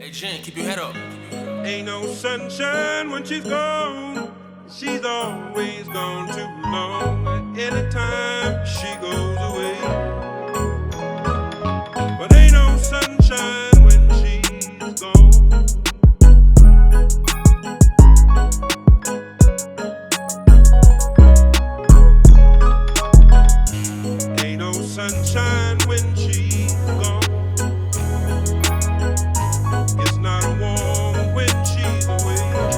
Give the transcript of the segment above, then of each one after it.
Hey Jen, keep your head up. Ain't no sunshine when she's gone. She's always gone too long. Anytime she goes away. But ain't no sunshine when she's gone. Ain't no sunshine when she's gone. It's not warm when she's away.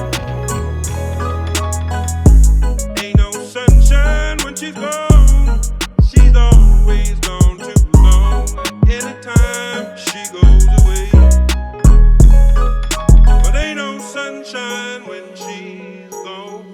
Ain't no sunshine when she's gone. She's always gone too long. Anytime she goes away. But ain't no sunshine when she's gone.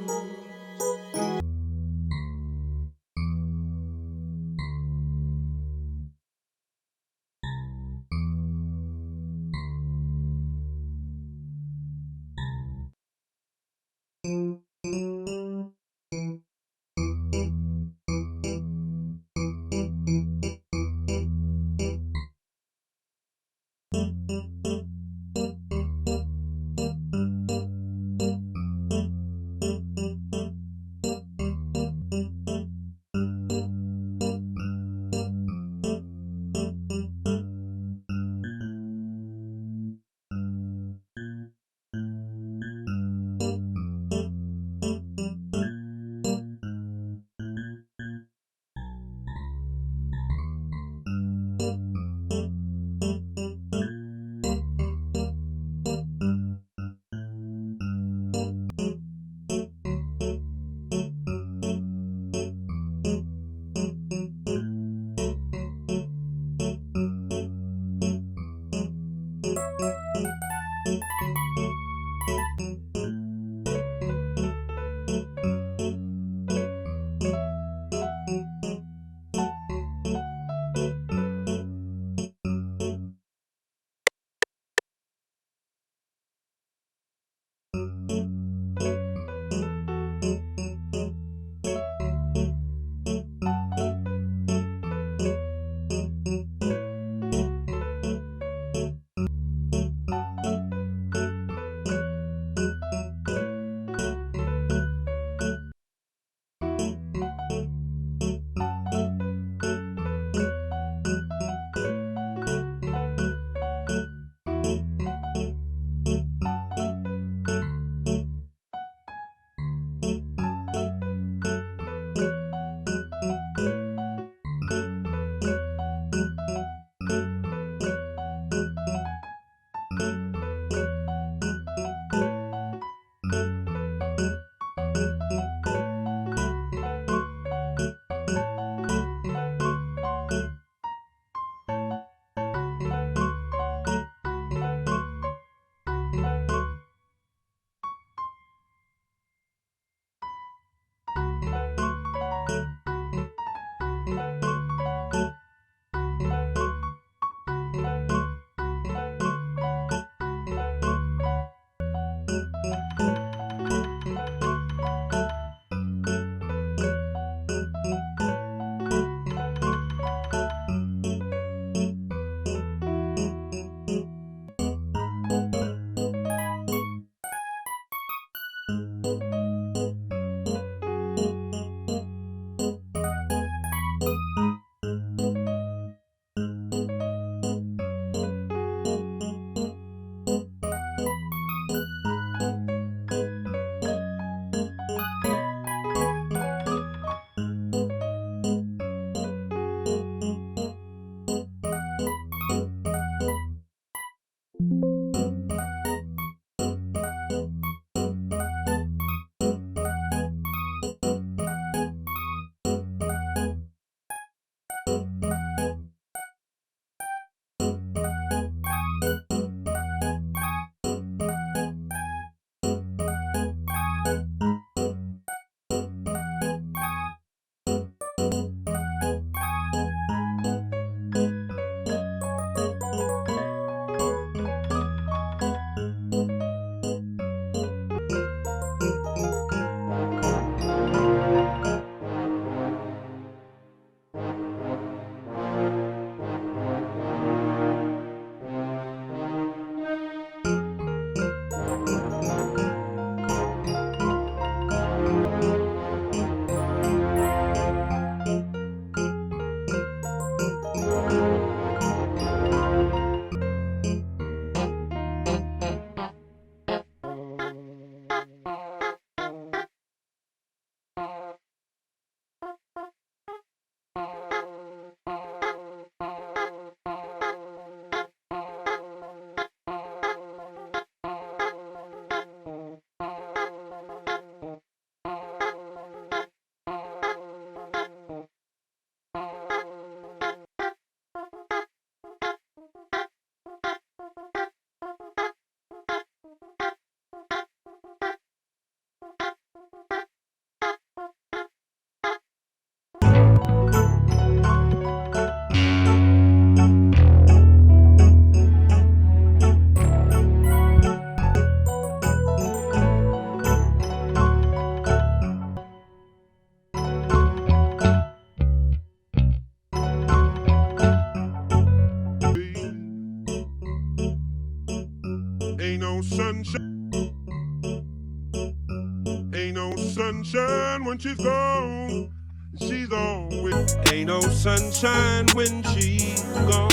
sunshine when she's gone. She's always ain't no sunshine when she's gone.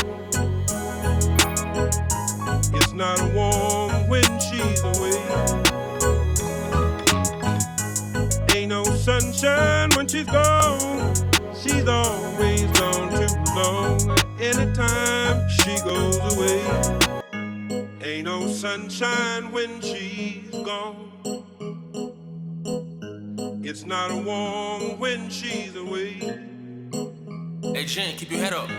It's not warm when she's away. Ain't no sunshine when she's gone. She's always gone too long. Anytime she goes away. Ain't no sunshine when she's gone. It's not warm when she's away. Hey Jen, keep your head up.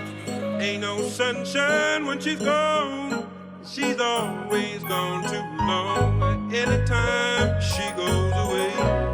Ain't no sunshine when she's gone. She's always gone too long. Anytime she goes away.